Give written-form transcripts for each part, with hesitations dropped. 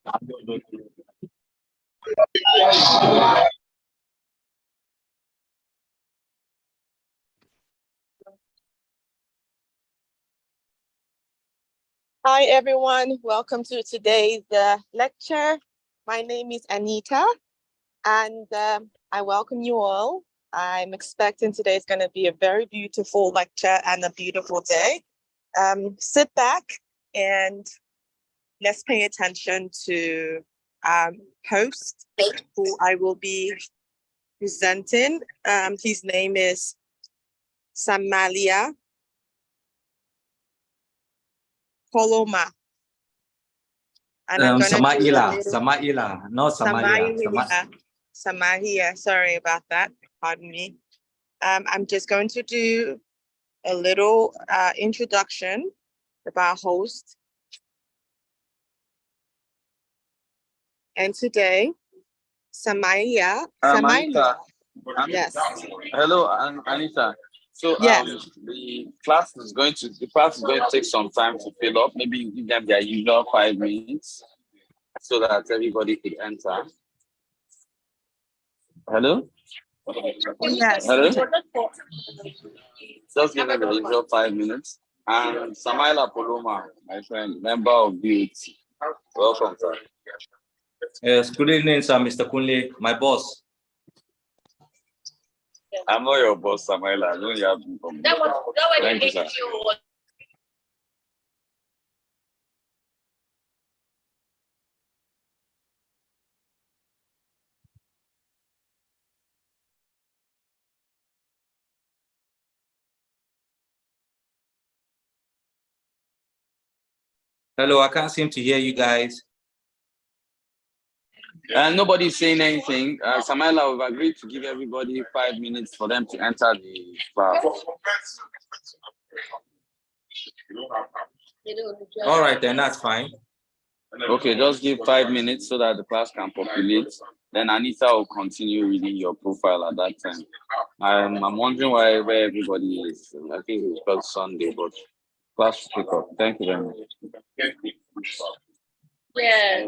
Hi, everyone. Welcome to today's lecture. My name is Anita, and I welcome you all. I'm expecting today is going to be a very beautiful lecture and a beautiful day. Sit back and let's pay attention to host who I will be presenting. His name is Samalia Koloma. And I'm going to Samaila, not Samalia. Samahia, sorry about that. Pardon me. I'm just going to do a little introduction about host. And today, Samaya. Yes. Hello, Anita. So yes. the class is going to take some time to fill up. Maybe you give them their usual 5 minutes so that everybody could enter. Hello? Yes. Hello? Just give them the usual 5 minutes. And Samaila Poloma, my friend, member of BAT. Welcome, sir. Yes, good evening, sir, Mr. Kunle, my boss. I'm not your boss, Samaila. I know you have to come. Thank you, sir. Hello, I can't seem to hear you guys. Nobody's saying anything. Samaila, we've agreed to give everybody 5 minutes for them to enter the class. All right, then that's fine. Okay, just give 5 minutes so that the class can populate. Then Anita will continue reading your profile at that time. I'm wondering where everybody is. I think it's because Sunday, but class will pick up. Thank you very much. Yeah.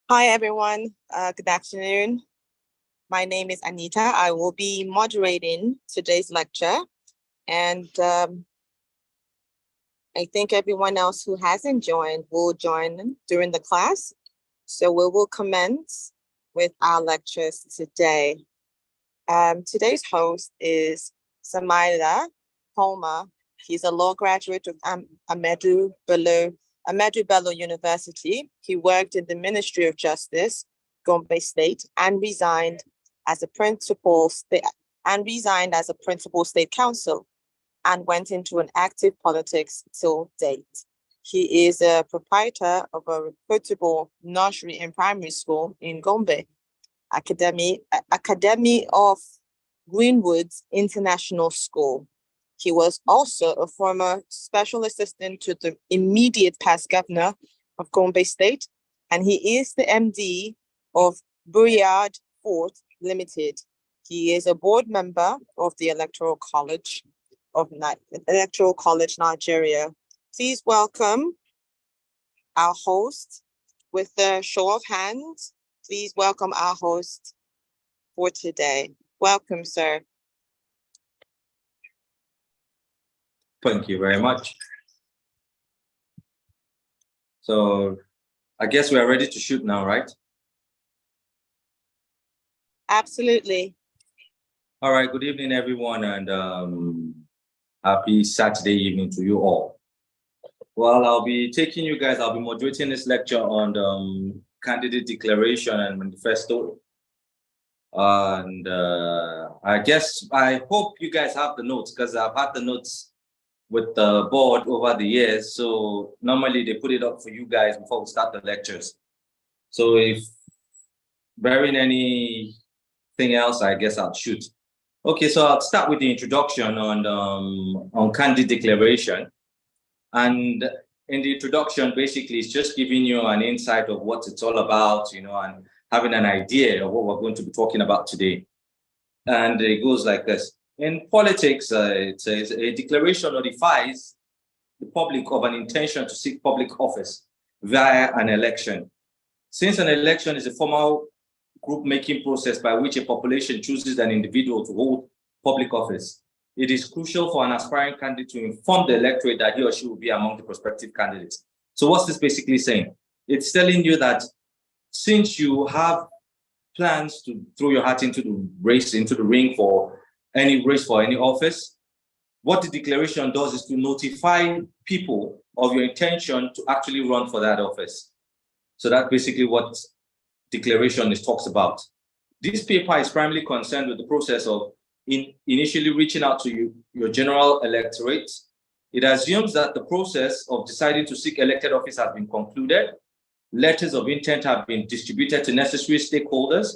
Hi, everyone. Good afternoon. My name is Anita. I will be moderating today's lecture. And I think everyone else who hasn't joined will join during the class. So we will commence with our lectures today. Today's host is Samaila Palmer. He's a law graduate of Ahmadu Bello University. He worked in the Ministry of Justice, Gombe State, and resigned as a principal state counsel, and went into an active politics till date. He is a proprietor of a reputable nursery and primary school in Gombe, Academy of Greenwoods International School. He was also a former special assistant to the immediate past governor of Gombe State, and he is the MD of Buriad Fort Limited. He is a board member of the Electoral College Nigeria. Please welcome our host with a show of hands. Please welcome our host for today. Welcome, sir. Thank you very much. So I guess we are ready to shoot now, right? Absolutely. All right, good evening, everyone, and happy Saturday evening to you all. Well, I'll be moderating this lecture on candidate declaration and manifesto. And I hope you guys have the notes, because I've had the notes with the board over the years. So normally they put it up for you guys before we start the lectures. So if barring anything else, I guess I'll shoot. Okay, so I'll start with the introduction on candidate declaration. And in the introduction, basically, it's just giving you an insight of what it's all about, and having an idea of what we're going to be talking about today. And it goes like this. In politics, it says a declaration notifies the public of an intention to seek public office via an election. Since an election is a formal group-making process by which a population chooses an individual to hold public office, it is crucial for an aspiring candidate to inform the electorate that he or she will be among the prospective candidates. So what's this basically saying? It's telling you that since you have plans to throw your hat into the ring for any office, what the declaration does is to notify people of your intention to actually run for that office. So that's basically what declaration talks about. This paper is primarily concerned with the process of initially reaching out to your general electorate. It assumes that the process of deciding to seek elected office has been concluded. Letters of intent have been distributed to necessary stakeholders,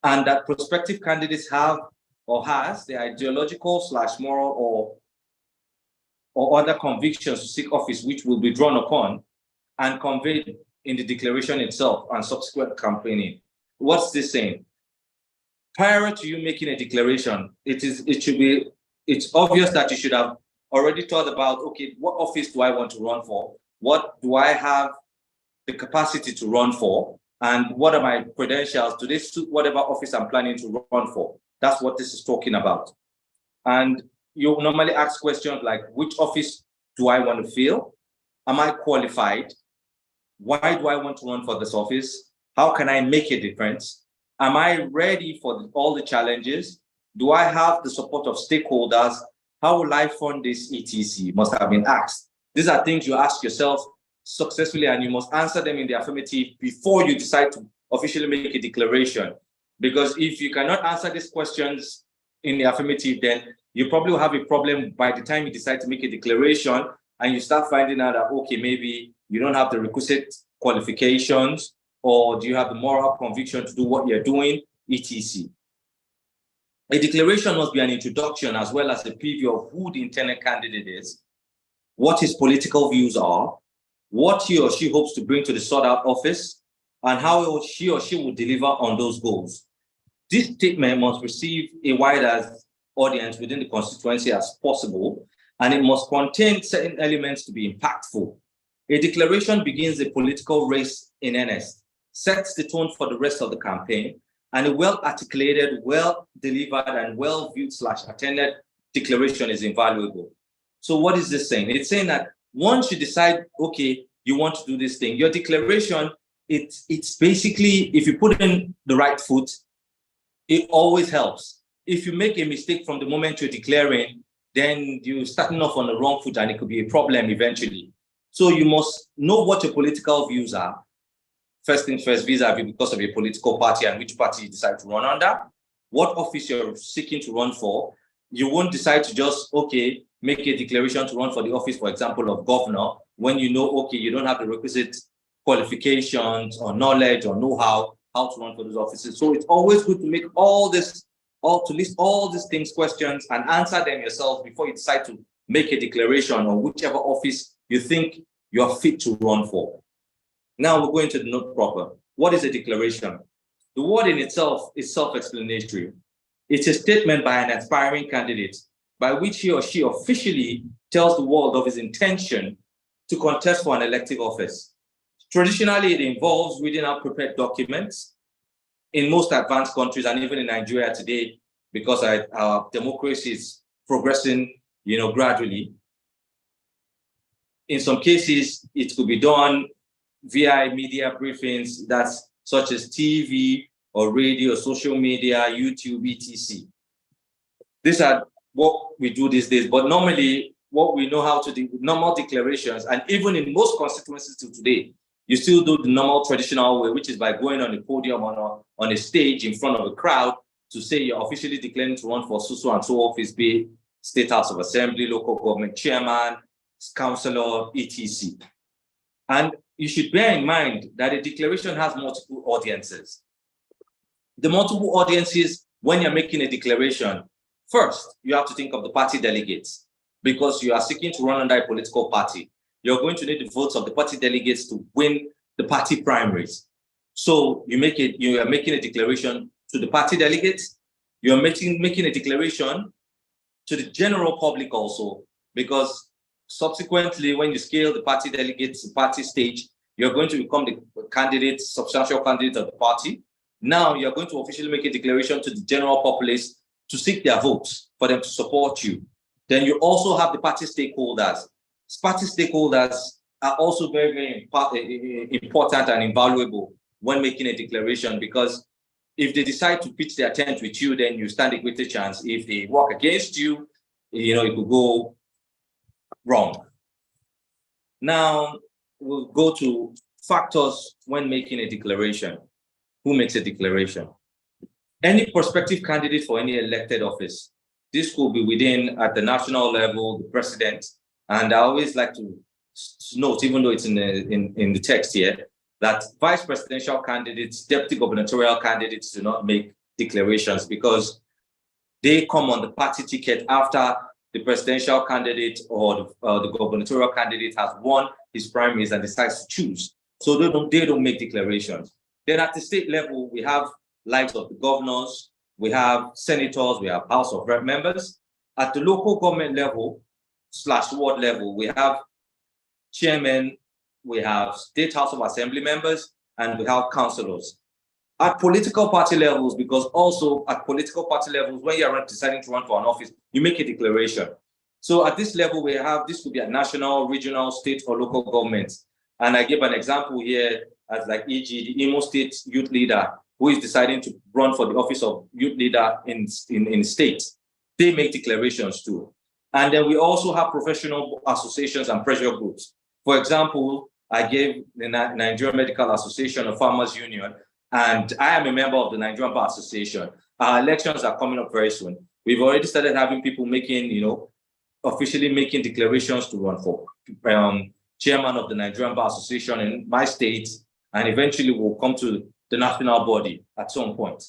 and that prospective candidates have or has the ideological / moral or other convictions to seek office, which will be drawn upon and conveyed in the declaration itself and subsequent campaigning. What's this saying? Prior to you making a declaration, it's obvious that you should have already thought about, okay, what office do I want to run for? What do I have the capacity to run for? And what are my credentials? Do they suit whatever office I'm planning to run for? That's what this is talking about. And you normally ask questions like, which office do I want to fill? Am I qualified? Why do I want to run for this office? How can I make a difference? Am I ready for all the challenges? Do I have the support of stakeholders? How will I fund this etc? Must have been asked. These are things you ask yourself successfully, and you must answer them in the affirmative before you decide to officially make a declaration. Because if you cannot answer these questions in the affirmative, then you probably will have a problem by the time you decide to make a declaration and you start finding out that, okay, maybe you don't have the requisite qualifications, or do you have the moral conviction to do what you're doing, etc. A declaration must be an introduction as well as a preview of who the intended candidate is, what his political views are, what he or she hopes to bring to the sought-out office, and how he or she will deliver on those goals. This statement must receive a wide audience within the constituency as possible, and it must contain certain elements to be impactful. A declaration begins a political race in earnest. sets the tone for the rest of the campaign, and a well-articulated, well-delivered, and well-viewed/attended declaration is invaluable. So what is this saying? It's saying that once you decide, okay, you want to do this thing, your declaration, it's basically, if you put in the right foot, it always helps. If you make a mistake from the moment you're declaring, then you're starting off on the wrong foot and it could be a problem eventually. So you must know what your political views are. First things first, vis-a-vis because of your political party and which party you decide to run under, what office you're seeking to run for. You won't decide to just, okay, make a declaration to run for the office, for example, of governor, when you know, okay, you don't have the requisite qualifications or knowledge or know-how to run for those offices. So it's always good to make to list all these things, questions, and answer them yourself before you decide to make a declaration on whichever office you think you're fit to run for. Now we're going to the note proper. What is a declaration? The word in itself is self-explanatory. It's a statement by an aspiring candidate by which he or she officially tells the world of his intention to contest for an elective office. Traditionally, it involves reading out prepared documents. In most advanced countries, and even in Nigeria today, because our democracy is progressing, gradually. In some cases, it could be done via media briefings, that's such as TV or radio, social media, YouTube, etc. These are what we do these days, but normally what we know how to do, normal declarations, and even in most constituencies till today, you still do the normal traditional way, which is by going on a podium on a stage in front of a crowd to say you're officially declaring to run for so and so office, be it State House of Assembly, local government chairman, councillor, etc. And you should bear in mind that a declaration has multiple audiences. The multiple audiences, when you're making a declaration, first, you have to think of the party delegates, because you are seeking to run under a political party. You're going to need the votes of the party delegates to win the party primaries. So you are making a declaration to the party delegates. You're making a declaration to the general public also, because subsequently, when you scale the party delegates to party stage, you're going to become the substantial candidate of the party. Now you're going to officially make a declaration to the general populace to seek their votes for them to support you. Then you also have the party stakeholders. Party stakeholders are also very, very important and invaluable when making a declaration, because if they decide to pitch their tent with you, then you stand a greater chance. If they work against you, it could go wrong. Now, we'll go to factors when making a declaration. Who makes a declaration? Any prospective candidate for any elected office. This could be within, at the national level, the president. And I always like to note, even though it's in the text here, that vice presidential candidates, deputy gubernatorial candidates do not make declarations, because they come on the party ticket after the presidential candidate or the gubernatorial candidate has won his primaries and decides to choose. So they don't make declarations. Then at the state level, we have likes of the governors, we have senators, we have House of Rep members. At the local government level / ward level, we have chairmen, we have State House of Assembly members, and we have councillors. At political party levels, because also at political party levels, when you're deciding to run for an office, you make a declaration. So at this level, this could be at national, regional, state, or local governments. And I give an example here as like e.g. the Imo State youth leader who is deciding to run for the office of youth leader in state. They make declarations too. And then we also have professional associations and pressure groups. For example, I gave the Nigerian Medical Association of Farmers Union, and I am a member of the Nigerian Bar Association. Our elections are coming up very soon. We've already started having people officially making declarations to run for chairman of the Nigerian Bar Association in my state, and eventually we'll come to the national body at some point.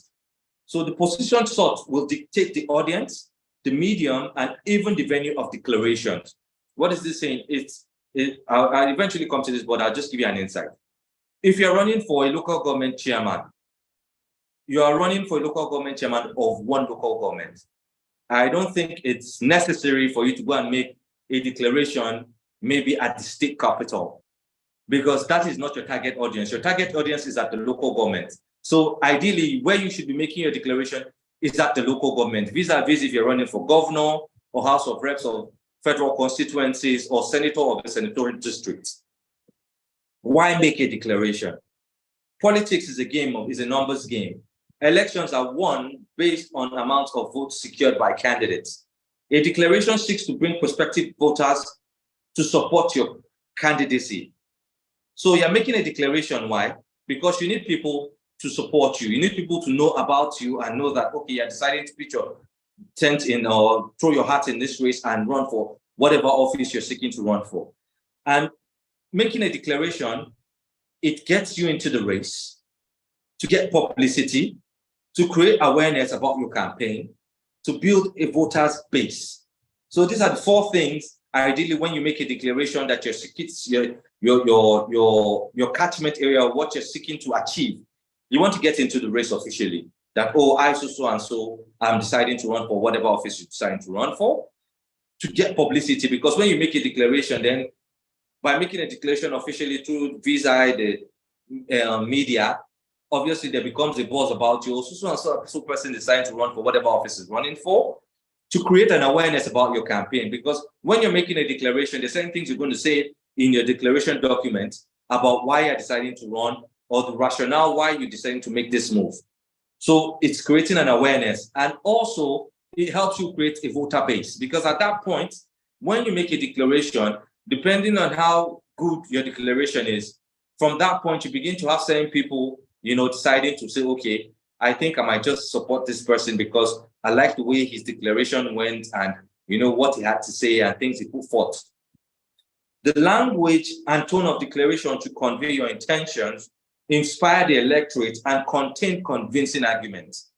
So the position sought will dictate the audience, the medium, and even the venue of declarations. What is this saying? I'll eventually come to this, but I'll just give you an insight. If you're running for a local government chairman, you are running for a local government chairman of one local government. I don't think it's necessary for you to go and make a declaration maybe at the state capital. because that is not your target audience. Your target audience is at the local government. So ideally, where you should be making your declaration is at the local government, vis-a-vis if you're running for governor or House of Reps or federal constituencies or senator of a senatorial district. Why make a declaration? Politics is a numbers game. Elections are won based on amounts of votes secured by candidates. A declaration seeks to bring prospective voters to support your candidacy. So you're making a declaration. Why? Because you need people to support you. You need people to know about you and know that, okay, you're deciding to put your tent in or throw your hat in this race and run for whatever office you're seeking to run for. And making a declaration, it gets you into the race to get publicity, to create awareness about your campaign, to build a voters base. So these are the four things, ideally, when you make a declaration that your catchment area, what you're seeking to achieve. You want to get into the race officially. That, oh, I so and so, I'm deciding to run for whatever office you're deciding to run for, to get publicity. Because when you make a declaration, then by making a declaration officially through the media, obviously there becomes a buzz about you. So and so person deciding to run for whatever office is running for, to create an awareness about your campaign. Because when you're making a declaration, the same things you're going to say in your declaration document about why you're deciding to run or the rationale why you're deciding to make this move. So it's creating an awareness, and also it helps you create a voter base, because at that point, when you make a declaration, depending on how good your declaration is, from that point, you begin to have certain people, deciding to say, okay, I think I might just support this person because I like the way his declaration went and, what he had to say and things he put forth. The language and tone of declaration to convey your intentions, inspire the electorate, and contain convincing arguments.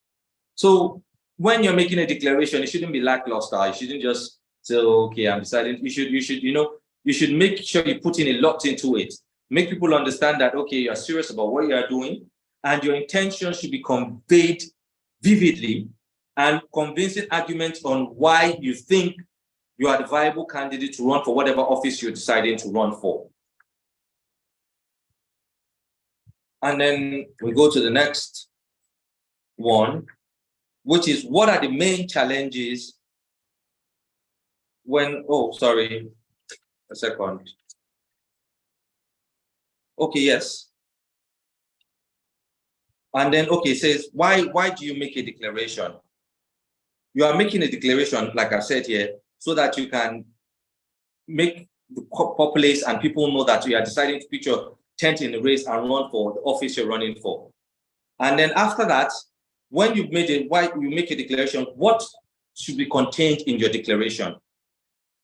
So when you're making a declaration, it shouldn't be lackluster. You shouldn't just say, okay, I'm deciding. You should make sure you put in a lot into it. Make people understand that, okay, you're serious about what you're doing, and your intention should be conveyed vividly, and convincing arguments on why you think you are the viable candidate to run for whatever office you're deciding to run for. And then we go to the next one, which is, what are the main challenges when, a second. Okay, yes. And then, okay, it says, why do you make a declaration? You are making a declaration, like I said here, so that you can make the populace and people know that you are deciding to put your tent in the race and run for the office you're running for. And then after that, when you've made it, why you make a declaration, what should be contained in your declaration?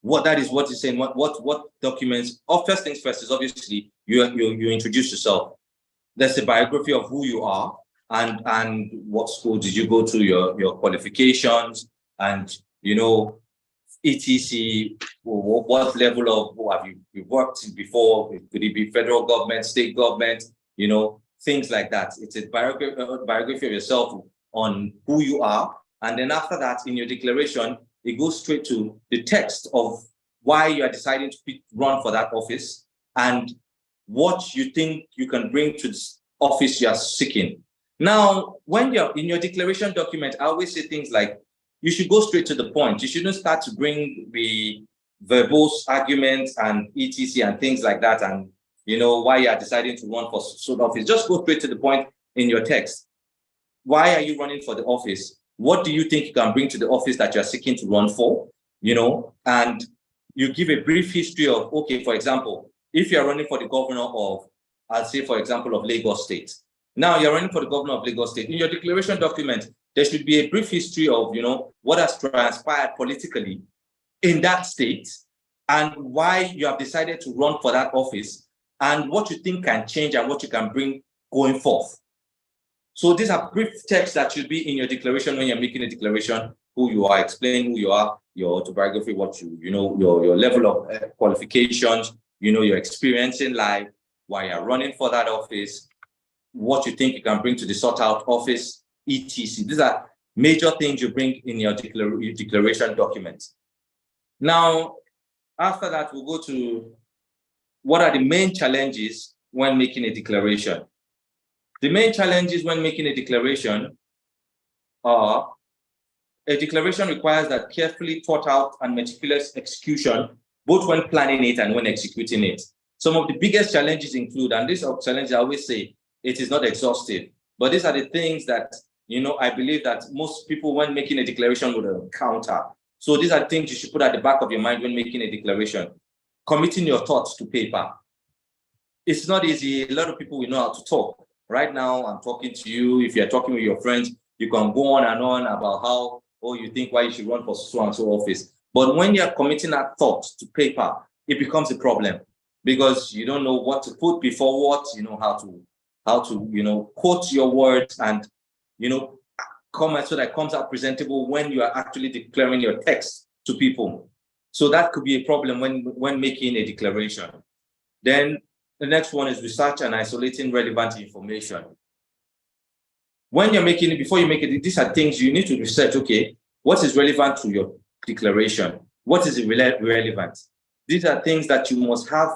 What is saying, what documents. First things first is obviously you introduce yourself. There's a biography of who you are and what school did you go to, your qualifications, and etc. What level of have you worked in before? Could it be federal government, state government, things like that. It's a biography of yourself on who you are. And then after that, in your declaration, it goes straight to the text of why you are deciding to run for that office and what you think you can bring to this office you are seeking. Now, when you're in your declaration document, I always say things like, you should go straight to the point. You shouldn't start to bring the verbose arguments and etc. and things like that, and why you are deciding to run for sort of office. Just go straight to the point in your text. Why are you running for the office? What do you think you can bring to the office that you're seeking to run for? And you give a brief history of, okay, for example, if you're running for the governor of, I'll say, for example, of Lagos State. Now you're running for the governor of Lagos State. In your declaration document, there should be a brief history of, what has transpired politically in that state and why you have decided to run for that office and what you think can change and what you can bring going forth. So these are brief texts that should be in your declaration when you're making a declaration, who you are, explaining who you are, your autobiography, what your level of qualifications, your experience in life, why you're running for that office, what you think you can bring to the sought out office, etc. These are major things you bring in your declaration document. Now, after that, we'll go to what are the main challenges when making a declaration? The main challenges when making a declaration are: a declaration requires that carefully thought out and meticulous execution, both when planning it and when executing it. Some of the biggest challenges include, and these are challenges I always say, it is not exhaustive, but these are the things that, I believe that most people when making a declaration would encounter. So these are things you should put at the back of your mind when making a declaration. Committing your thoughts to paper. It's not easy. A lot of people will know how to talk. Right now, I'm talking to you. If you're talking with your friends, you can go on and on about how, you think why you should run for so and so office. But when you're committing that thought to paper, it becomes a problem because you don't know what to put before what, how to quote your words and, comment so that it comes out presentable when you are actually declaring your text to people. So that could be a problem when making a declaration. Then the next one is research and isolating relevant information. When you're making it, before you make it, these are things you need to research. Okay, what is relevant to your declaration? What is relevant? These are things that you must have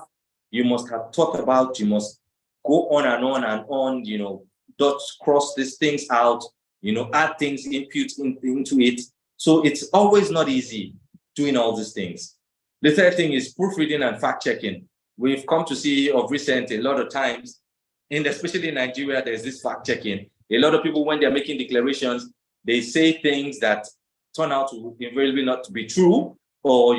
thought about. You must go on and on and on, cross these things out, add things, input into it. So it's always not easy doing all these things. The third thing is proofreading and fact-checking. We've come to see of recent a lot of times, especially in Nigeria, there's this fact-checking. A lot of people, when they're making declarations, they say things that turn out to invariably not to be true, or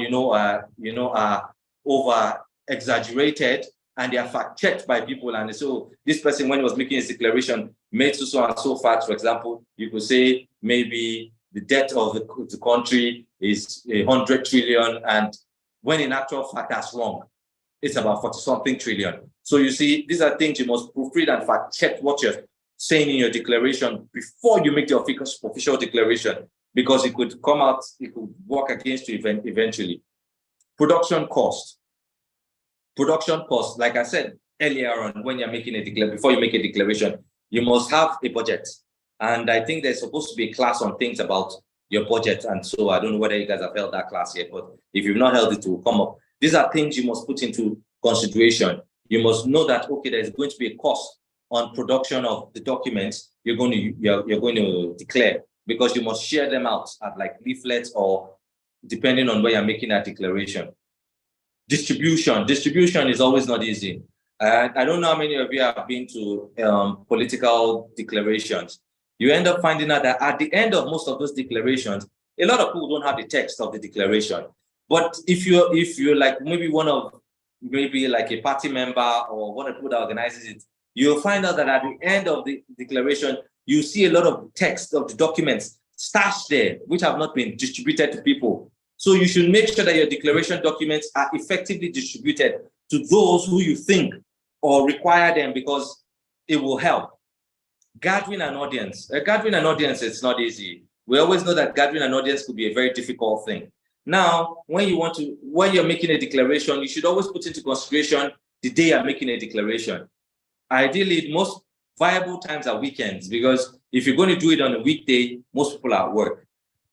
over exaggerated, and they are fact-checked by people. And so this person, when he was making his declaration, made so and so facts. For example, you could say maybe the debt of the country is 100 trillion, and when in actual fact that's wrong. It's about 40-something trillion. So you see, these are things you must proofread and fact-check what you're saying in your declaration before you make the official declaration, because it could come out, it could work against you eventually. Production cost. Like I said earlier on, when you're making before you make a declaration, you must have a budget. And I think there's supposed to be a class on things about your budget. And so I don't know whether you guys have held that class yet, but if you've not held it, it will come up. These are things you must put into consideration. You must know that, okay, there's going to be a cost on production of the documents you're going to declare, because you must share them out at like leaflets or depending on where you're making that declaration. Distribution is always not easy. I don't know how many of you have been to political declarations. You end up finding out that at the end of most of those declarations, a lot of people don't have the text of the declaration. But if you're like maybe like a party member or one of the people that organizes it, you'll find out that at the end of the declaration, you see a lot of text of the documents stashed there, which have not been distributed to people. So you should make sure that your declaration documents are effectively distributed to those who you think or require them, because it will help. Gathering an audience. Gathering an audience, it's not easy. We always know that gathering an audience could be a very difficult thing. Now, when you're making a declaration, you should always put into consideration the day you're making a declaration. Ideally, most viable times are weekends, because if you're going to do it on a weekday, most people are at work.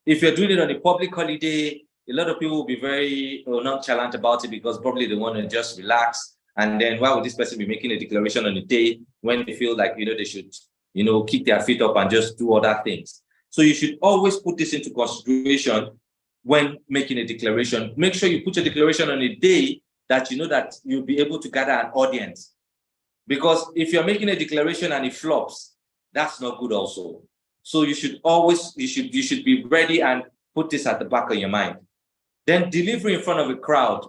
If you're doing it on a public holiday, a lot of people will be very nonchalant about it, because probably they want to just relax. And then why would this person be making a declaration on a day when they feel like, they should, kick their feet up and just do other things? So you should always put this into consideration when making a declaration. Make sure you put your declaration on a day that you know that you'll be able to gather an audience. Because if you're making a declaration and it flops, that's not good also. So you should be ready and put this at the back of your mind. Then delivery in front of a crowd.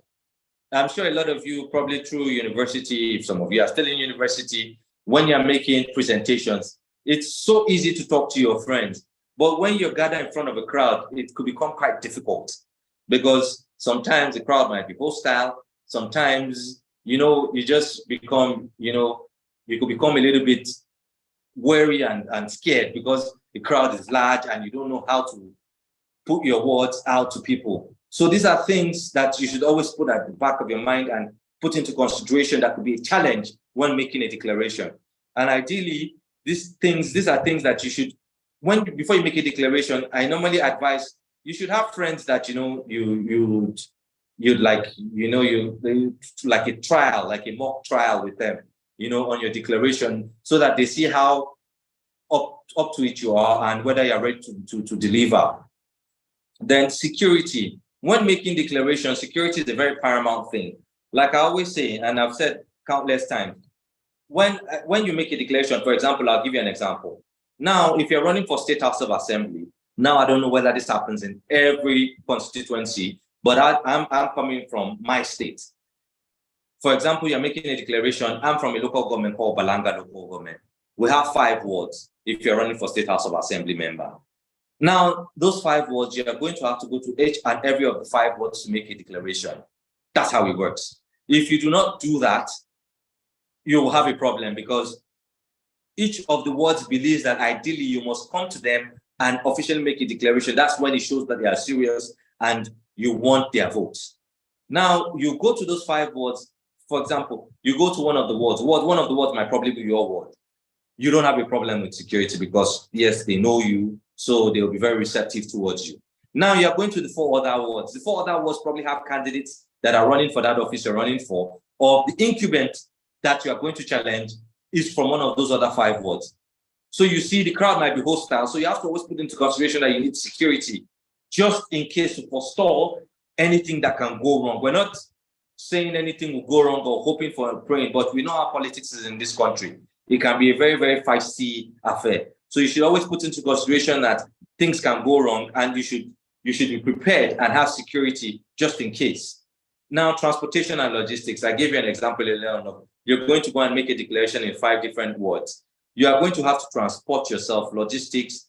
I'm sure a lot of you, probably through university, if some of you are still in university, when you're making presentations, it's so easy to talk to your friends. But when you're gathered in front of a crowd, it could become quite difficult, because sometimes the crowd might be hostile. Sometimes, you just become, you could become a little bit wary and scared, because the crowd is large and you don't know how to put your words out to people. So these are things that you should always put at the back of your mind and put into consideration that could be a challenge when making a declaration. And ideally, these are things that you should, before you make a declaration, I normally advise you should have friends that, you you'd like, like a trial, like a mock trial with them, on your declaration, so that they see how up to it you are and whether you're ready to deliver. Then security. When making declarations, security is a very paramount thing. Like I always say, and I've said countless times, when you make a declaration, for example, I'll give you an example. Now, if you're running for State House of Assembly, now I don't know whether this happens in every constituency, but I'm coming from my state. For example, you're making a declaration, I'm from a local government called Balanga local government. We have 5 wards if you're running for State House of Assembly member. Now, those 5 wards, you're going to have to go to each and every of the 5 wards to make a declaration. That's how it works. If you do not do that, you will have a problem, because each of the wards believes that ideally you must come to them and officially make a declaration. That's when it shows that they are serious and you want their votes. Now, you go to those 5 wards. For example, you go to one of the wards. One of the wards might probably be your ward. You don't have a problem with security because, yes, they know you, so they'll be very receptive towards you. Now you're going to the 4 other wards. The 4 other wards probably have candidates that are running for that office you're running for, or the incumbent that you are going to challenge is from one of those other 5 wards. So you see the crowd might be hostile, so you have to always put into consideration that you need security, just in case to forestall anything that can go wrong. We're not saying anything will go wrong or hoping for and praying, but we know how politics is in this country. It can be a very, very feisty affair. So you should always put into consideration that things can go wrong, and you should be prepared and have security just in case. Now, transportation and logistics. I gave you an example earlier on. You're going to go and make a declaration in 5 different wards. You are going to have to transport yourself, logistics.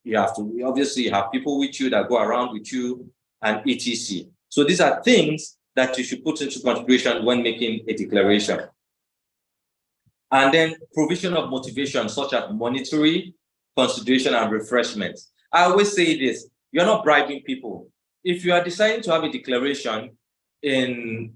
You have to, obviously, you have people with you that go around with you, and etc. So these are things that you should put into consideration when making a declaration. And then provision of motivation, such as monetary consideration and refreshment. I always say this, you're not bribing people. If you are deciding to have a declaration in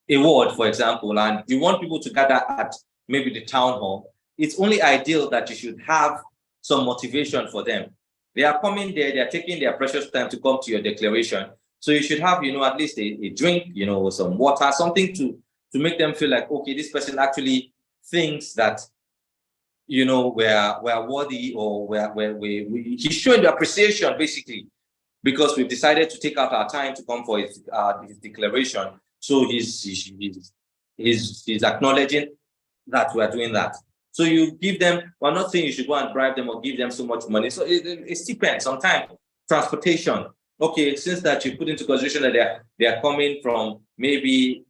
a ward, for example, and you want people to gather at maybe the town hall, it's only ideal that you should have some motivation for them. They are coming there, they are taking their precious time to come to your declaration. So you should have, at least a drink, some water, something to make them feel like, okay, this person actually thinks that, we're worthy, or he's showing the appreciation, basically, because we've decided to take out our time to come for his declaration. So he's acknowledging that we're doing that. So you give them, we're not saying you should go and bribe them or give them so much money. So it depends. Sometimes transportation. Okay, since that you put into consideration that they are coming from maybe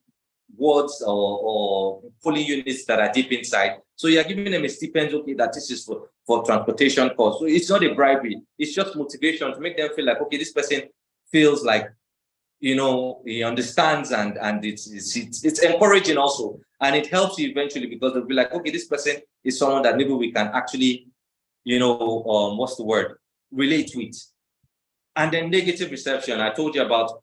wards or polling units that are deep inside. So you're giving them a stipend, okay, that this is for transportation costs. So it's not a bribery. It's just motivation to make them feel like, okay, this person feels like, he understands, and it's encouraging also. And it helps you eventually, because they'll be like, okay, this person is someone that maybe we can actually, relate with. And then negative reception. I told you about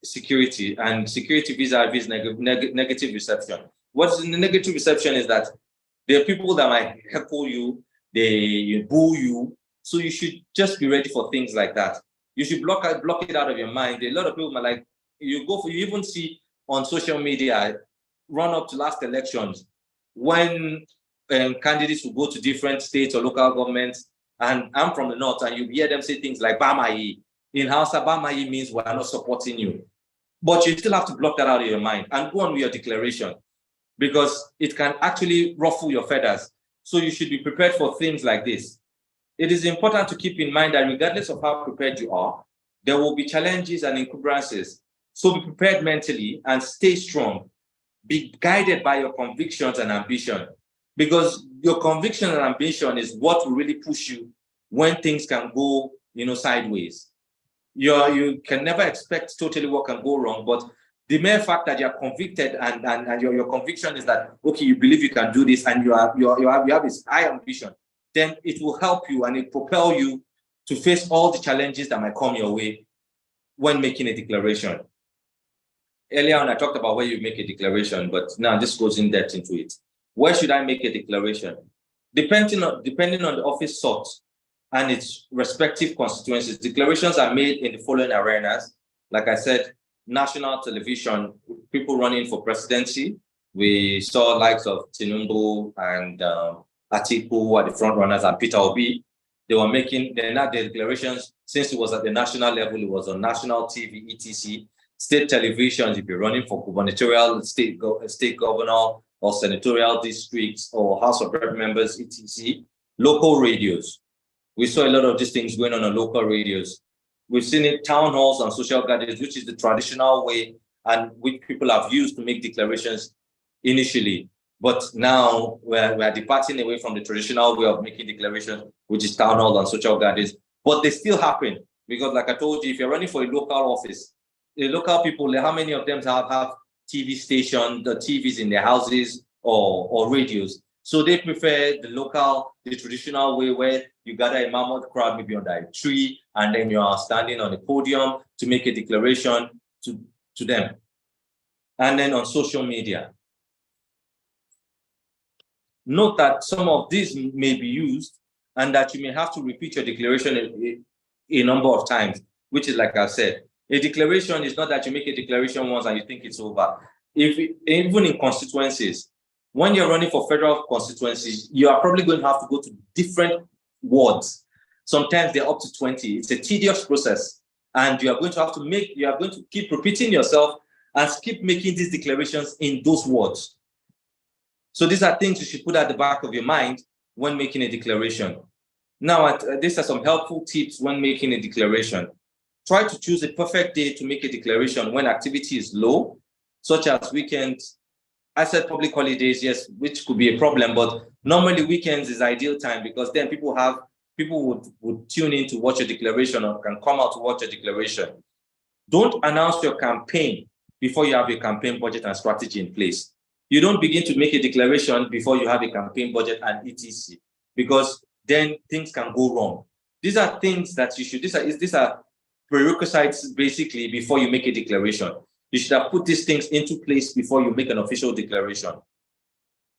security, and security vis-a-vis negative reception. What's the negative reception is that there are people that might heckle you, they boo you. So you should just be ready for things like that. You should block it out of your mind. A lot of people might you even see on social media, run up to last elections, when candidates will go to different states or local governments, and I'm from the north, and you hear them say things like Bamayi. In Hausa, Bamayi means we're not supporting you. But you still have to block that out of your mind and go on with your declaration, because it can actually ruffle your feathers. So you should be prepared for things like this. It is important to keep in mind that regardless of how prepared you are, there will be challenges and encumbrances. So be prepared mentally and stay strong. Be guided by your convictions and ambition, because your conviction and ambition is what will really push you when things can go, sideways. You can never expect totally what can go wrong, but the mere fact that you're convicted and your conviction is that, okay, you believe you can do this, and you have this high ambition, then it will help you and it propel you to face all the challenges that might come your way when making a declaration. Earlier on, I talked about where you make a declaration, but now this goes in depth into it. Where should I make a declaration? Depending on the office sought and its respective constituencies, declarations are made in the following arenas. Like I said, national television, people running for presidency. We saw likes of Tinubu and Atiku, who are the front runners, and Peter Obi. They were making their declarations. Since it was at the national level, it was on national TV, etc. State televisions, if you're running for gubernatorial, state governor, or senatorial districts, or House of Rep members, etc. Local radios. We saw a lot of these things going on local radios. We've seen it, town halls and social gatherings, which is the traditional way and which people have used to make declarations initially. But now we're departing away from the traditional way of making declarations, which is town hall and social gatherings. But they still happen because, like I told you, if you're running for a local office, the local people, how many of them have TV stations, the TVs in their houses or radios? So they prefer the traditional way where you gather a mammoth crowd, maybe under a tree, and then you are standing on a podium to make a declaration to them. And then on social media. Note that some of these may be used and that you may have to repeat your declaration a number of times, which is like I said, a declaration is not that you make a declaration once and you think it's over. Even in constituencies, when you're running for federal constituencies, you are probably going to have to go to different wards. Sometimes they're up to 20. It's a tedious process. And you are going to keep repeating yourself and keep making these declarations in those wards. So these are things you should put at the back of your mind when making a declaration. Now, these are some helpful tips when making a declaration. Try to choose a perfect day to make a declaration when activity is low, such as weekends. I said public holidays, yes, which could be a problem, but normally weekends is ideal time because then people would tune in to watch your declaration or can come out to watch your declaration. Don't announce your campaign before you have a campaign budget and strategy in place. You don't begin to make a declaration before you have a campaign budget and etc. because then things can go wrong. These are things that these are prerequisites basically before you make a declaration. You should have put these things into place before you make an official declaration.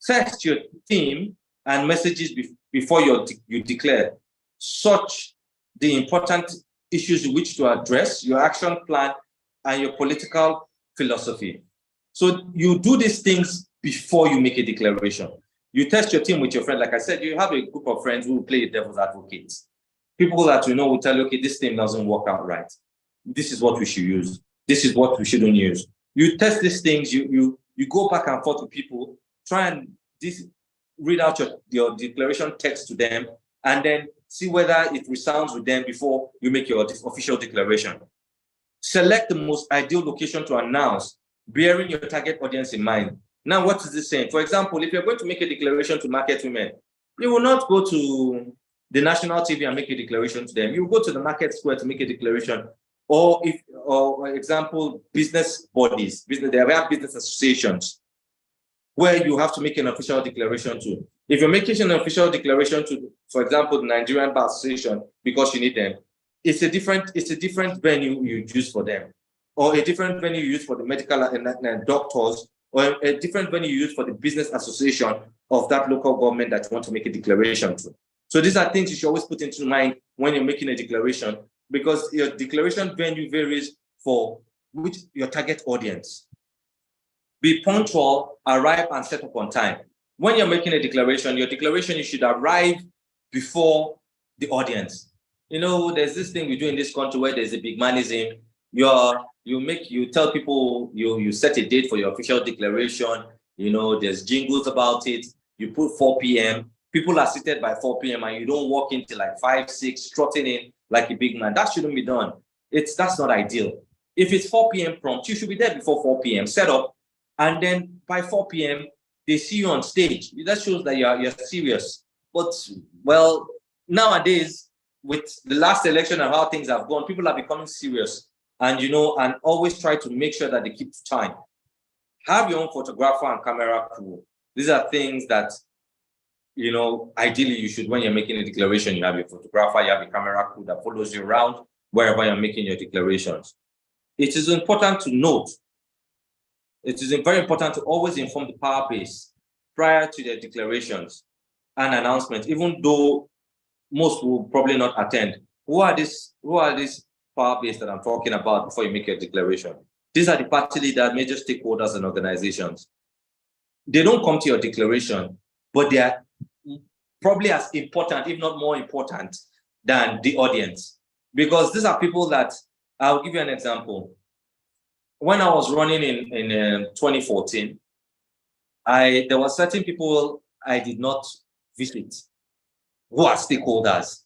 Test your theme and messages before you declare such the important issues you wish to address, your action plan, and your political philosophy. So you do these things before you make a declaration. You test your team with your friend. Like I said, you have a group of friends who will play devil's advocates. People that you know will tell you, okay, this thing doesn't work out right. This is what we should use. This is what we shouldn't use. You test these things, you go back and forth with people, try and read out your declaration text to them, and then see whether it resounds with them before you make your official declaration. Select the most ideal location to announce, bearing your target audience in mind. Now, what is this saying? For example, if you're going to make a declaration to market women, you will not go to the national TV and make a declaration to them. You will go to the market square to make a declaration. Or for example, business bodies, they have business associations where you have to make an official declaration to. If you're making an official declaration to, for example, the Nigerian Bar Association, because you need them, it's a different venue you use for them, or a different venue you use for the medical and doctors, or a different venue you use for the business association of that local government that you want to make a declaration to. So these are things you should always put into mind when you're making a declaration, because your declaration venue varies for your target audience. Be punctual, arrive, and set up on time. When you're making a declaration, you should arrive before the audience. You know, there's this thing we do in this country where there's a big manism. You tell people you set a date for your official declaration. You know, there's jingles about it. You put 4 p.m. People are seated by 4 p.m. and you don't walk into like 5, 6, strutting in like a big man. That shouldn't be done. That's not ideal. If it's 4 p.m. prompt, you should be there before 4 p.m. set up, and then by 4 p.m. they see you on stage. That shows that you're serious. But well, nowadays with the last election and how things have gone, people are becoming serious, and and always try to make sure that they keep time. Have your own photographer and camera crew. These are things that ideally you should, when you're making a declaration, you have a photographer, you have a camera crew that follows you around wherever you're making your declarations. It is important to note, it is very important to always inform the power base prior to their declarations and announcements, even though most will probably not attend. Who are these power base that I'm talking about before you make your declaration? These are the party leaders, major stakeholders and organizations. They don't come to your declaration, but they are probably as important, if not more important, than the audience. Because these are people that, I'll give you an example. When I was running in 2014, there were certain people I did not visit who are stakeholders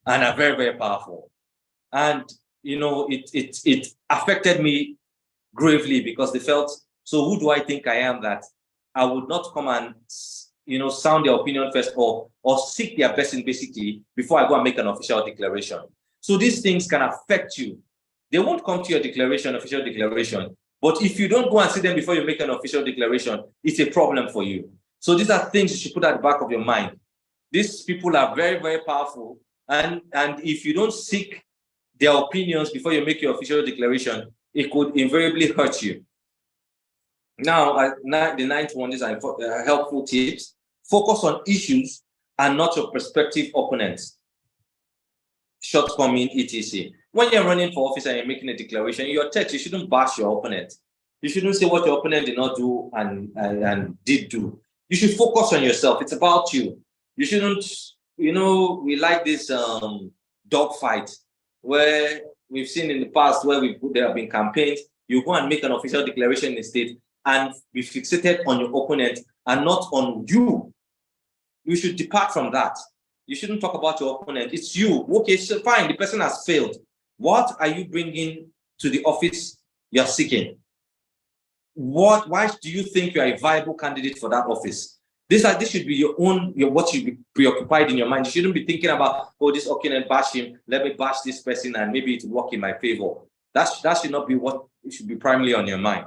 and are very, very powerful. And, it affected me gravely because they felt, so who do I think I am that I would not come and, sound their opinion first or seek their blessing basically before I go and make an official declaration. So these things can affect you. They won't come to your official declaration. But if you don't go and see them before you make an official declaration, it's a problem for you. So these are things you should put at the back of your mind. These people are very, very powerful. And if you don't seek their opinions before you make your official declaration, it could invariably hurt you. Now, the ninth one is helpful tips. Focus on issues and not your prospective opponents. Shortcoming, etc. When you're running for office and you're making a declaration, in your text, you shouldn't bash your opponent. You shouldn't say what your opponent did not do and did do. You should focus on yourself. It's about you. You shouldn't, we like this dogfight where we've seen in the past where there have been campaigns. You go and make an official declaration in the state and be fixated on your opponent and not on you. You should depart from that. You shouldn't talk about your opponent. It's you. Okay, so fine, the person has failed. What are you bringing to the office you're seeking? Why do you think you're a viable candidate for that office? This should be what should be preoccupied in your mind. You shouldn't be thinking about, this opponent bash him, let me bash this person and maybe it will work in my favor. That should not be what should be primarily on your mind.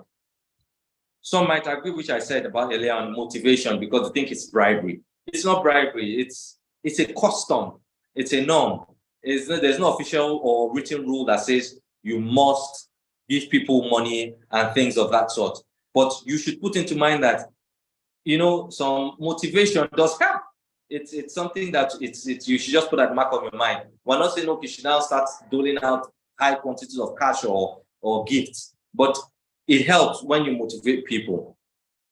Some might agree, which I said about earlier on motivation, because they think it's bribery. It's not bribery. It's a custom. It's a norm. There's no official or written rule that says you must give people money and things of that sort. But you should put into mind that, some motivation does help. It's something that you should just put at the mark of your mind. We're not saying, okay, you should now start doling out high quantities of cash or gifts, but it helps when you motivate people.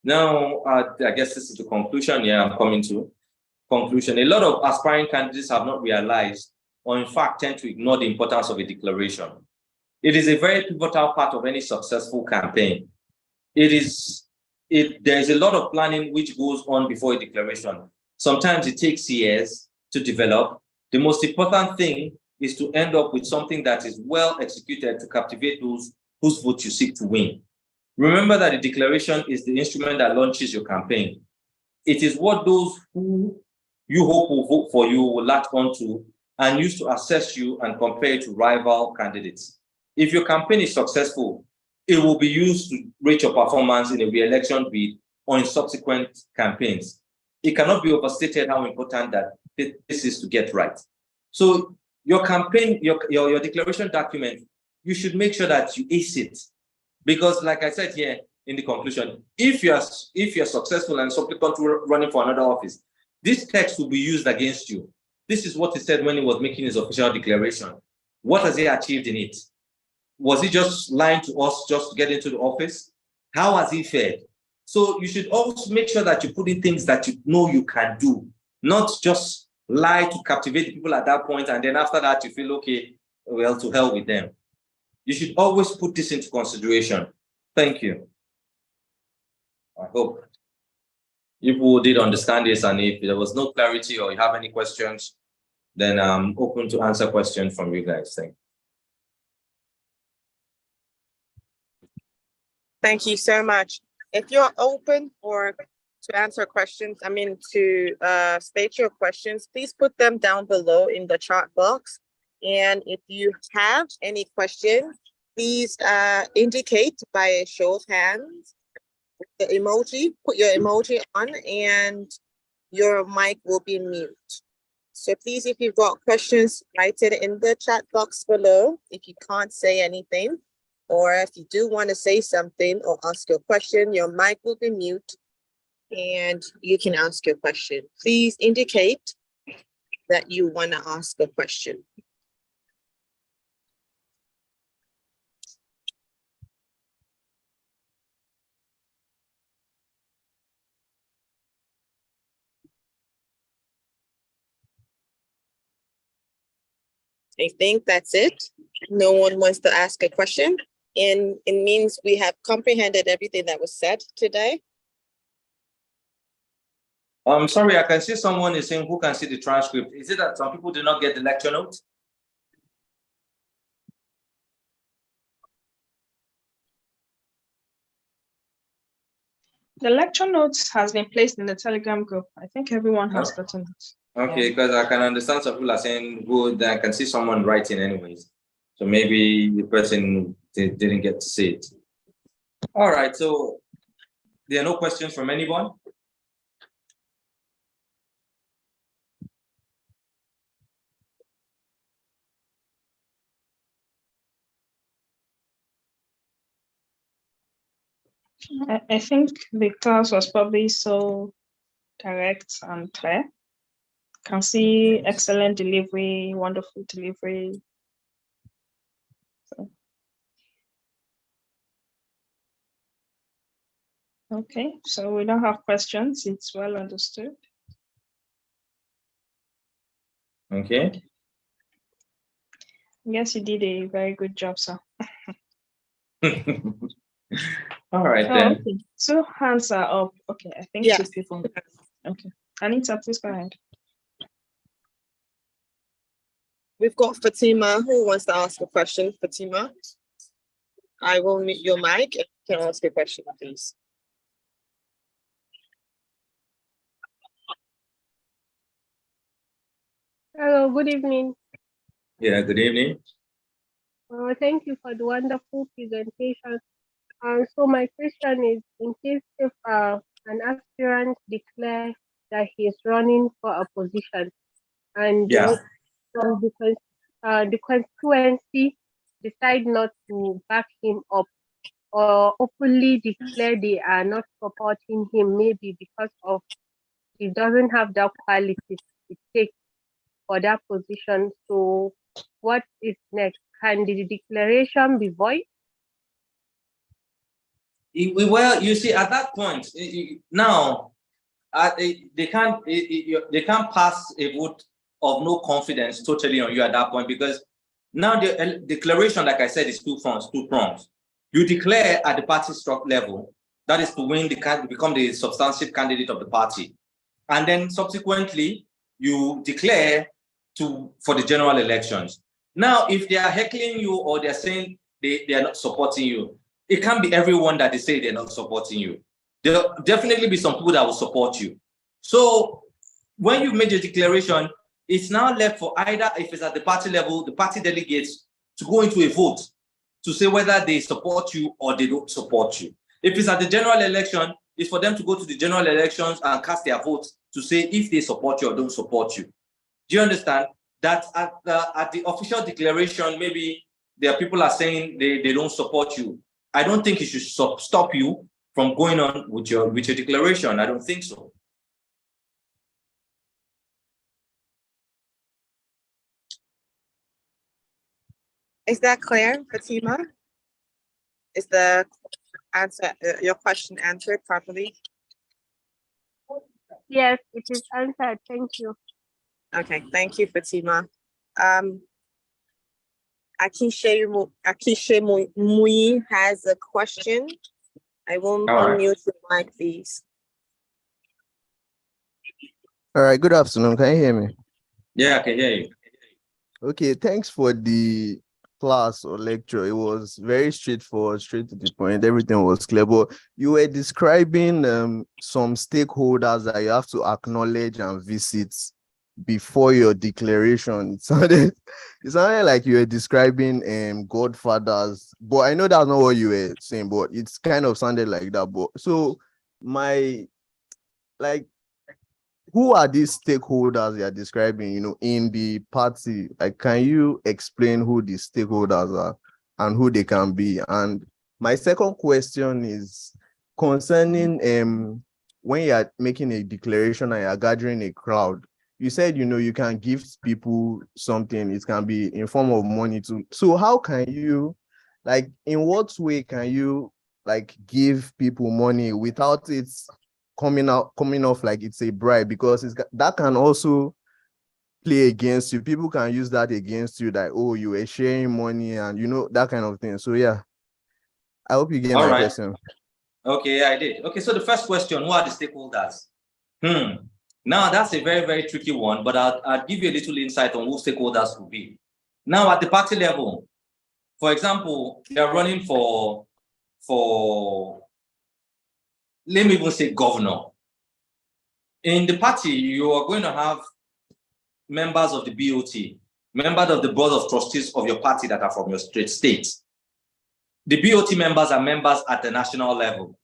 Now, I guess this is the conclusion. Yeah, I'm coming to conclusion. A lot of aspiring candidates have not realized, or in fact tend to ignore the importance of a declaration. It is a very pivotal part of any successful campaign. There is a lot of planning which goes on before a declaration. Sometimes it takes years to develop. The most important thing is to end up with something that is well executed to captivate those whose vote you seek to win. Remember that the declaration is the instrument that launches your campaign. It is what those who you hope will vote for you will latch onto and use to assess you and compare it to rival candidates. If your campaign is successful, it will be used to rate your performance in a re-election bid or in subsequent campaigns. It cannot be overstated how important that this is to get right. So your campaign, your declaration document, you should make sure that you ace it. Because like I said here in the conclusion, if you're successful and subsequent to running for another office, this text will be used against you. This is what he said when he was making his official declaration. What has he achieved in it? Was he just lying to us just to get into the office? How has he fared? So you should also make sure that you put in things that you know you can do, not just lie to captivate people at that point, and then after that you feel, okay, well, to hell with them. You should always put this into consideration. Thank you. I hope you did understand this, and if there was no clarity or you have any questions, then I'm open to answer questions from you guys. Thank you. Thank you so much. If you're open to answer questions, to state your questions, please put them down below in the chat box. And if you have any questions, please indicate by a show of hands. The emoji, put your emoji on and your mic will be mute. So please, if you've got questions, write it in the chat box below. If you can't say anything, or if you do want to say something or ask your question, your mic will be mute and you can ask your question. Please indicate that you want to ask a question. I think that's it. No one wants to ask a question. And it means we have comprehended everything that was said today. I'm sorry, I can see someone is saying who can see the transcript. Is it that some people did not get the lecture notes? The lecture notes has been placed in the Telegram group. I think everyone has gotten it. Okay, because I can understand some people are saying good. I can see someone writing anyways. So maybe the person didn't get to see it. All right, so there are no questions from anyone? I think the class was probably so direct and clear. Can see excellent delivery, wonderful delivery. So. Okay, so we don't have questions. It's well understood. Okay. Yes, you did a very good job, sir. All right, then. Okay. 2 hands are up. Okay, I think Yes. 2 people. Okay. Anita, please go ahead. We've got Fatima who wants to ask a question. Fatima, I will mute your mic and you can ask a question, please. Hello, good evening. Yeah, good evening. Thank you for the wonderful presentation. So my question is, in case if an aspirant declares that he is running for a position and the constituency decide not to back him up or openly declare they are not supporting him, maybe because of he doesn't have that quality it takes for that position. So what is next? Can the declaration be void? Well, you see, at that point, now they can't pass a vote of no confidence totally on you at that point, because now the declaration, like I said, is two prongs. You declare at the party stock level, that is to win become the substantive candidate of the party, and then subsequently you declare for the general elections. Now, if they are heckling you or they're saying they are not supporting you, it can't be everyone that they say they're not supporting you. There'll definitely be some people that will support you. So when you made your declaration, it's now left for either, if it's at the party level, the party delegates to go into a vote to say whether they support you or they don't support you. If it's at the general election, it's for them to go to the general elections and cast their votes to say if they support you or don't support you. Do you understand? That at the official declaration, maybe there are people are saying they don't support you. I don't think it should stop you from going on with your declaration. I don't think so. Is that clear, Fatima? Is the answer your question answered properly? Yes, it is answered. Thank you. Okay, thank you, Fatima. Akishe Mui has a question. I will unmute your mic, please. All right, good afternoon. Can you hear me? Yeah, I can hear you. Okay, thanks for the class or lecture. It was very straightforward, straight to the point. Everything was clear. But you were describing some stakeholders that you have to acknowledge and visit before your declaration. It sounded like you were describing godfathers, but I know that's not what you were saying, but it's kind of sounded like that. But so who are these stakeholders you are describing, in the party? Like, can you explain who the stakeholders are and who they can be? And my second question is concerning when you are making a declaration and you are gathering a crowd. You said, you can give people something. It can be in form of money too. So how can you, in what way can you, give people money without it coming off like it's a bribe? Because that can also play against you. People can use that against you, like, oh, you were sharing money and that kind of thing. So yeah, I hope you get my question. Okay, I did. Okay, so the first question, who are the stakeholders? Now that's a very, very tricky one, but I'll give you a little insight on who stakeholders will be. Now at the party level, for example, they are running for let me even say governor. In the party, you are going to have members of the BOT, members of the board of trustees of your party that are from your state. The BOT members are members at the national level.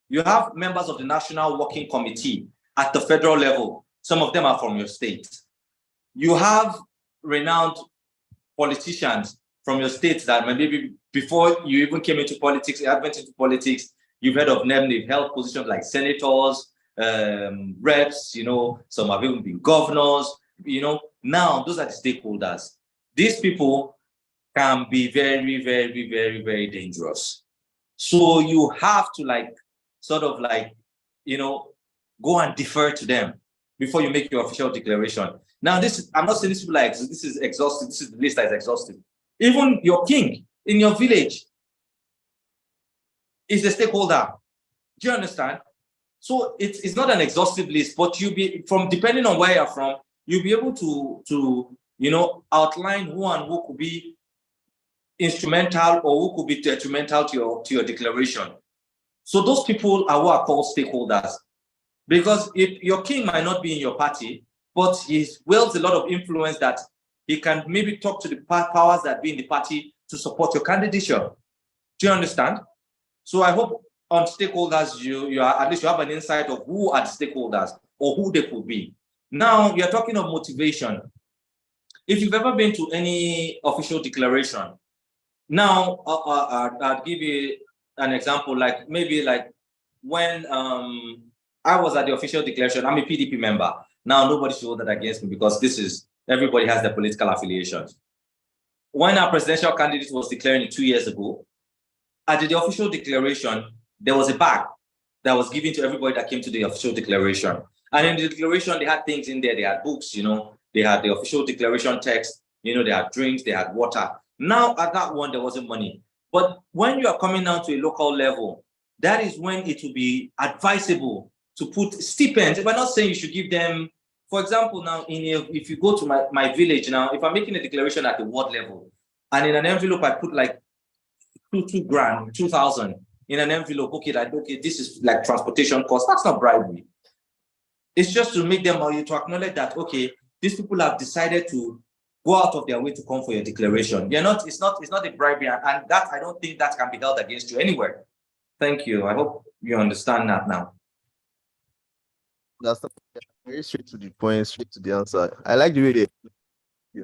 You have members of the National Working Committee at the federal level. Some of them are from your state. You have renowned politicians from your state that maybe before you even came into politics, you've heard of them, they've held positions like senators, reps, some have even been governors, Now, those are the stakeholders. These people can be very, very, very, very dangerous. So you have to go and defer to them before you make your official declaration. Now, I'm not saying this is exhaustive. This is the list that is exhaustive. Even your king in your village is a stakeholder. Do you understand? So it's not an exhaustive list, but depending on where you're from, you'll be able to outline who and who could be instrumental or who could be detrimental to your declaration. So those people are what are called stakeholders. Because if your king might not be in your party, but he wields a lot of influence that he can maybe talk to the powers that be in the party to support your candidature. Do you understand? So I hope on stakeholders, you have an insight of who are the stakeholders or who they could be. Now, you're talking of motivation. If you've ever been to any official declaration, now I'll give you an example, maybe when I was at the official declaration, I'm a PDP member. Now, nobody should hold that against me because everybody has their political affiliations. When our presidential candidate was declaring 2 years ago, at the official declaration, there was a bag that was given to everybody that came to the official declaration. And in the declaration, they had things in there. They had books, they had the official declaration text, they had drinks, they had water. Now, at that one, there wasn't money. But when you are coming down to a local level, that is when it will be advisable to put stipends. We're not saying you should give them, for example, now, if you go to my village now, if I'm making a declaration at the ward level, and in an envelope, I put $2,000 in an envelope, okay, this is like transportation cost. That's not bribery. It's just to make them, to acknowledge that, okay, these people have decided to go out of their way to come for your declaration. It's not a bribery, and that I don't think that can be held against you anywhere. Thank you. I hope you understand that now. That's very straight to the point, straight to the answer. I like the way they. Yeah.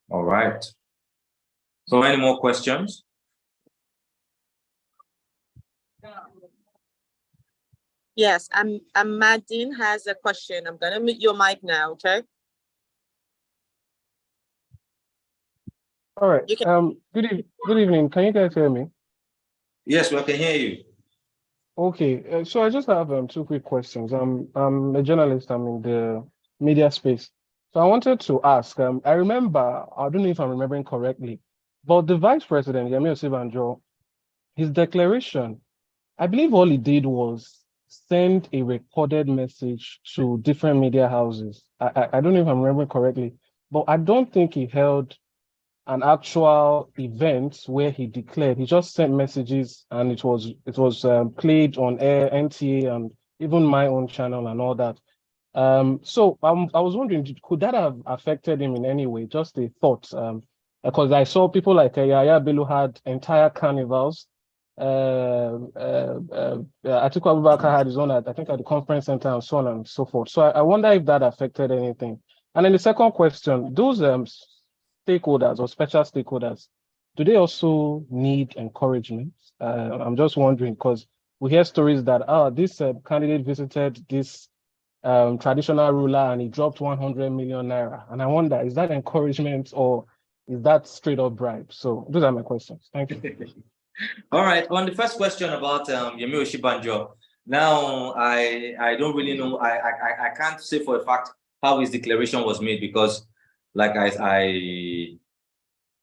All right. So, any more questions? Yes, Madine has a question. I'm gonna mute your mic now, okay? All right. Good evening. Can you guys hear me? Yes, we can hear you. Okay. So I just have two quick questions. I'm a journalist. I'm in the media space. So I wanted to ask. I remember. I don't know if I'm remembering correctly, but the Vice President, Yemi Osinbajo, his declaration, I believe all he did was send a recorded message to different media houses. I don't know if I'm remembering correctly, but I don't think he held an actual event where he declared. He just sent messages, and it was played on air, NTA, and even my own channel and all that. So I was wondering, could that have affected him in any way? Just a thought, because I saw people like Yaya Bello had entire carnivals. Atiku Abubakar had his own, I think, at the conference center and so on and so forth. So I wonder if that affected anything. And then the second question, those stakeholders or special stakeholders, do they also need encouragement? I'm just wondering, because we hear stories that this candidate visited this traditional ruler and he dropped 100 million naira. And I wonder, is that encouragement or is that straight up bribe? So those are my questions. Thank you. All right. On the first question about Yemi Osinbajo, Now, I don't really know. I can't say for a fact how his declaration was made because, like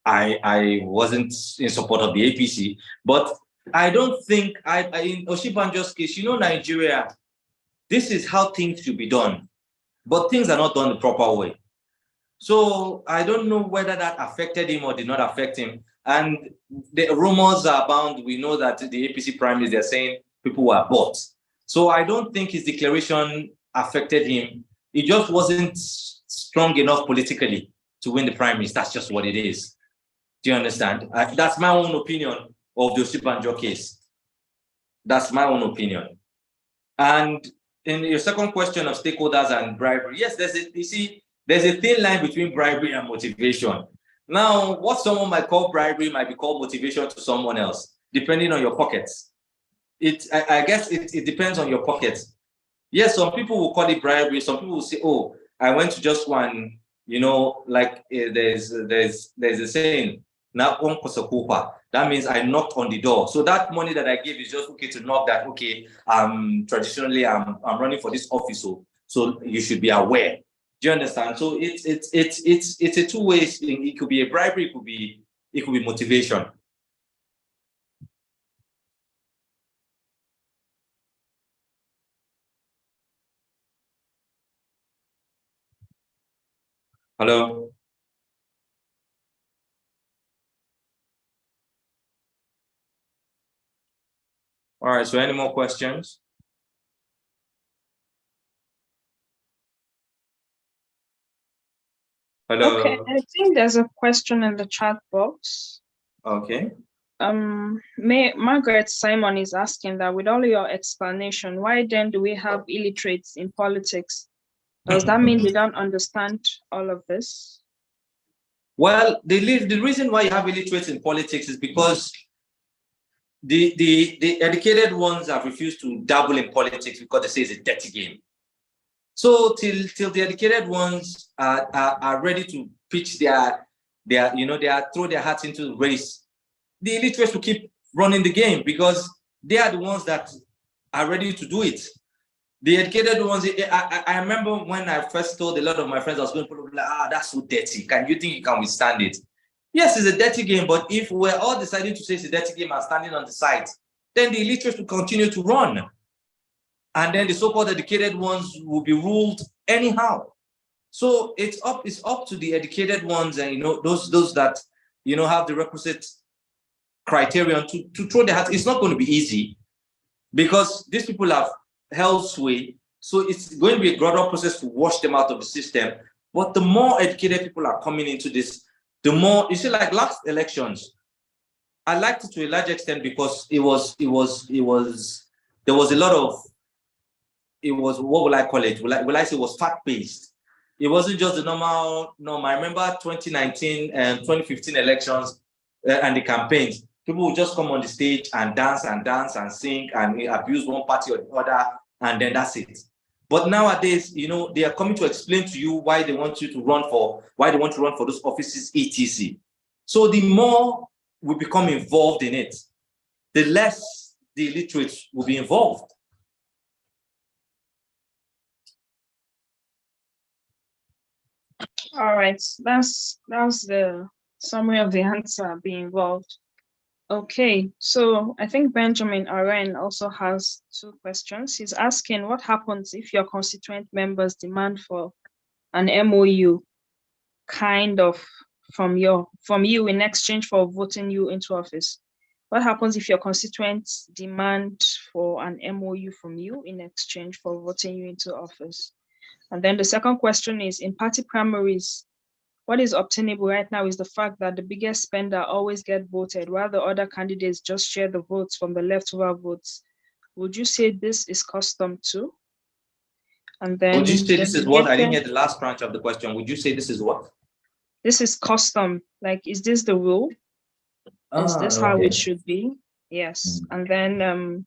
I wasn't in support of the APC. But I don't think in Oshibanjo's case, Nigeria, this is how things should be done, but things are not done the proper way. So I don't know whether that affected him or did not affect him. And the rumors are abound. We know that the APC primaries, they're saying people were bought. So I don't think his declaration affected him. It just wasn't strong enough politically to win the primaries. That's just what it is. Do you understand? That's my own opinion of the Osibanjo case. That's my own opinion. And in your second question of stakeholders and bribery, yes, there's a thin line between bribery and motivation. Now, what someone might call bribery might be called motivation to someone else, depending on your pockets. I guess it depends on your pockets. Yes, some people will call it bribery. Some people will say, "Oh, I went to just one." There's a saying, "Na that means I knocked on the door. So that money that I gave is just okay to knock that. Okay, traditionally I'm running for this office, so you should be aware. Do you understand? So it's a two-way thing. It could be a bribery. It could be motivation. Hello. All right. So any more questions? Hello. Okay, I think there's a question in the chat box. Okay. Margaret Simon is asking that with all your explanation, why then do we have illiterates in politics? Does that mean they don't understand all of this? Well, the reason why you have illiterates in politics is because the educated ones have refused to dabble in politics because they say it's a dirty game. So till the educated ones are ready to pitch their throw their hats into the race, the illiterates will keep running the game because they are the ones that are ready to do it. The educated ones, I remember when I first told a lot of my friends I was going to put like, that's so dirty. Can you think you can withstand it? Yes, it's a dirty game, but if we're all deciding to say it's a dirty game and standing on the side, then the illiterates will continue to run. And then the so-called educated ones will be ruled anyhow. So it's up to the educated ones and those that have the requisite criterion to throw their hat. It's not going to be easy because these people have held sway. So it's going to be a gradual process to wash them out of the system. But the more educated people are coming into this, the more, you see, like last elections, I liked it to a large extent because there was a lot of, what will I call it? Will I say it was fact-based? It wasn't just the normal. I remember 2019 and 2015 elections and the campaigns. People would just come on the stage and dance and sing and abuse one party or the other, and then that's it. But nowadays, they are coming to explain to you why they want to run for those offices, etc. So the more we become involved in it, the less the illiterates will be involved. All right, that's the summary of the answer, be involved. Okay, so I think Benjamin Aren also has two questions. He's asking what happens if your constituent members demand for an MOU kind of from you in exchange for voting you into office? What happens if your constituents demand for an MOU from you in exchange for voting you into office? And then the second question is, in party primaries, what is obtainable right now is the fact that the biggest spender always get voted, while the other candidates just share the votes from the leftover votes. Would you say this is custom too? And then would you say this is what? I didn't get the last branch of the question. Would you say this is what? This is custom. Like, is this the rule? Is this how it should be? Yes. And then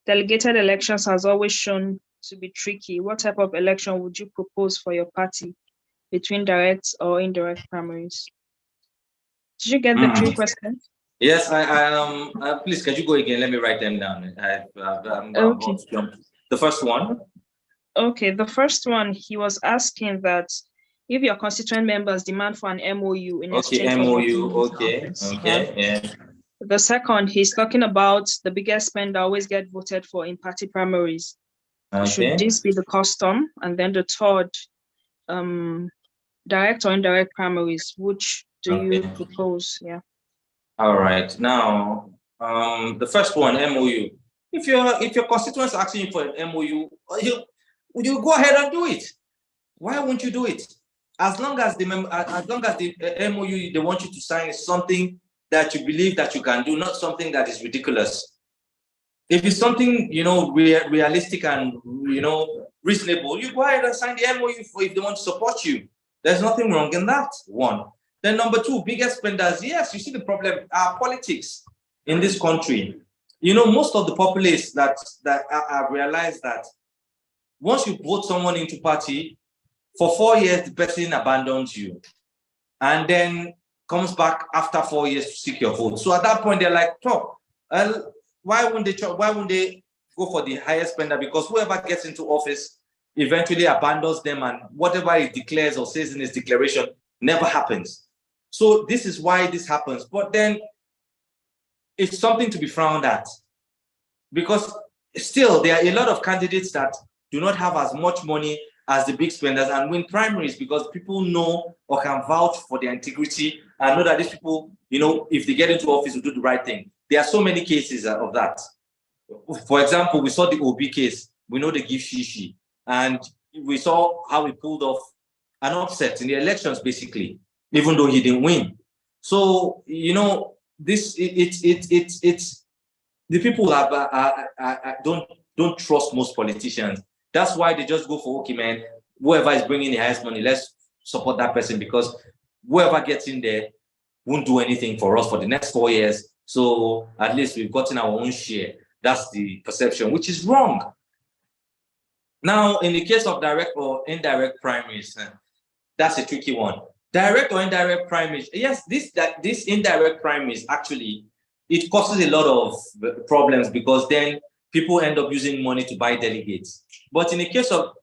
delegated elections has always shown to be tricky. What type of election would you propose for your party between direct or indirect primaries? Did you get the three questions? Yes, please, can you go again? Let me write them down. I'm Okay. The first one. Okay, the first one, he was asking that if your constituent members demand for an MOU in exchange for MOU, okay. yeah. The second, he's talking about the biggest spender always get voted for in party primaries. Should this be the custom? And then the third, direct or indirect primaries, which do you propose? Yeah. All right. Now, the first one, MOU. If your constituents are asking you for an MOU, you go ahead and do it. Why won't you do it? As long as the MOU they want you to sign is something that you believe that you can do, not something that is ridiculous. If it's something realistic and reasonable, you go ahead and sign the MOU if they want to support you. There's nothing wrong in that. One. Then number two, biggest spenders. Yes, you see the problem are politics in this country. Most of the populace that have realized that once you vote someone into party, for 4 years, the person abandons you and then comes back after 4 years to seek your vote. So at that point, they're like, why wouldn't they go for the highest spender? Because whoever gets into office eventually abandons them, and whatever he declares or says in his declaration never happens. So this is why this happens. But then it's something to be frowned at, because still there are a lot of candidates that do not have as much money as the big spenders and win primaries because people know or can vouch for their integrity and know that these people, if they get into office, will do the right thing. There are so many cases of that. For example, we saw the OB case. We know they give shishi, and we saw how he pulled off an upset in the elections, basically, even though he didn't win. So this it's the people don't trust most politicians. That's why they just go for, okay, man, whoever is bringing the highest money, let's support that person, because whoever gets in there won't do anything for us for the next 4 years. So at least we've gotten our own share. That's the perception, which is wrong. Now, in the case of direct or indirect primaries, that's a tricky one. Direct or indirect primaries, yes, this indirect primaries, actually, it causes a lot of problems because then people end up using money to buy delegates. But in the case of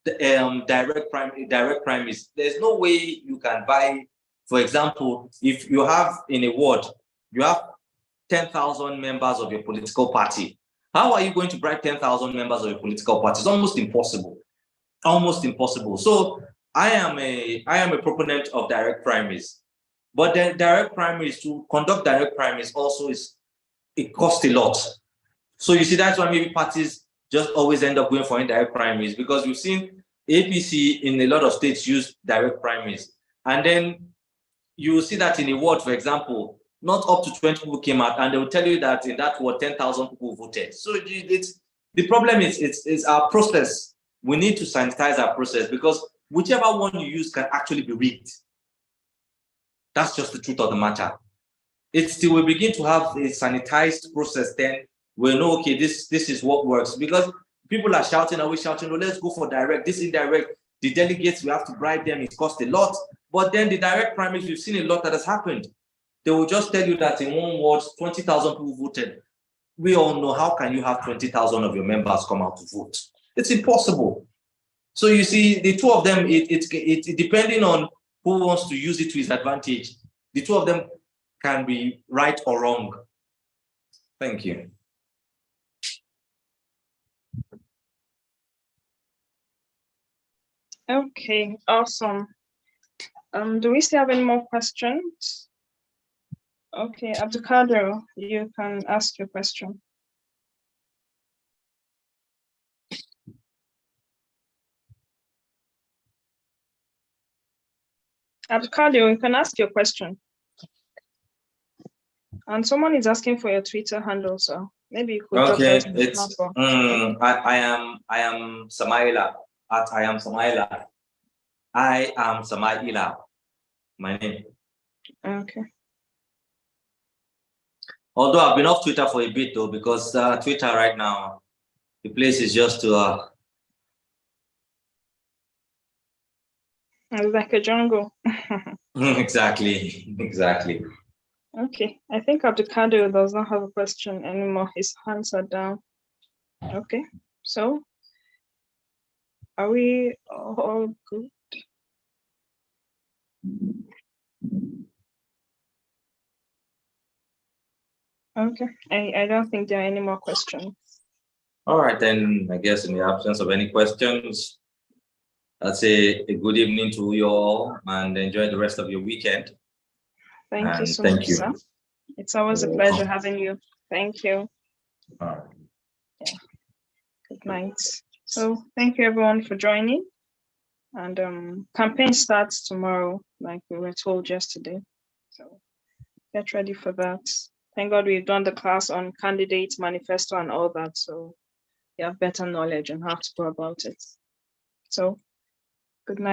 direct primaries, there's no way you can buy. For example, if you have in a ward, you have 10,000 members of your political party. How are you going to bribe 10,000 members of your political party? It's almost impossible. Almost impossible. So I am a proponent of direct primaries. But then direct primaries, to conduct direct primaries also it costs a lot. So you see, that's why maybe parties just always end up going for indirect primaries, because we've seen APC in a lot of states use direct primaries. And then you will see that in a ward, for example, not up to 20 people came out, and they will tell you that in that ward, 10,000 people voted. So the problem is our process. We need to sanitize our process, because whichever one you use can actually be rigged. That's just the truth of the matter. It's till we begin to have a sanitized process, then we'll know, okay, this is what works. Because people are shouting, always shouting, oh, let's go for direct, this indirect. The delegates, we have to bribe them, it costs a lot. But then the direct primaries, we've seen a lot that has happened. They will just tell you that in one ward, 20,000 people voted. We all know, how can you have 20,000 of your members come out to vote? It's impossible. So you see, the two of them, it's depending on who wants to use it to his advantage. The two of them can be right or wrong. Thank you. Okay, awesome. Do we still have any more questions? Okay, Abdulkader, you can ask your question. Abdulkader, you can ask your question. And someone is asking for your Twitter handle, so maybe you could drop that in the chat box. I am Samaila at I am Samaila. I am Samaila. My name. Okay. Although I've been off Twitter for a bit though, because Twitter right now, the place is just to It's like a jungle. Exactly. Okay, I think Abdulkadir does not have a question anymore. His hands are down. Okay, so are we all good? Okay, I don't think there are any more questions. All right, then I guess in the absence of any questions, I'd say a good evening to you all and enjoy the rest of your weekend. Thank you so much, sir. It's always a pleasure having you. Thank you. All right. Yeah. Good night. So thank you everyone for joining. And campaign starts tomorrow, like we were told yesterday. So get ready for that. Thank God we've done the class on candidates, manifesto, and all that. So you have better knowledge on how to go about it. So good night.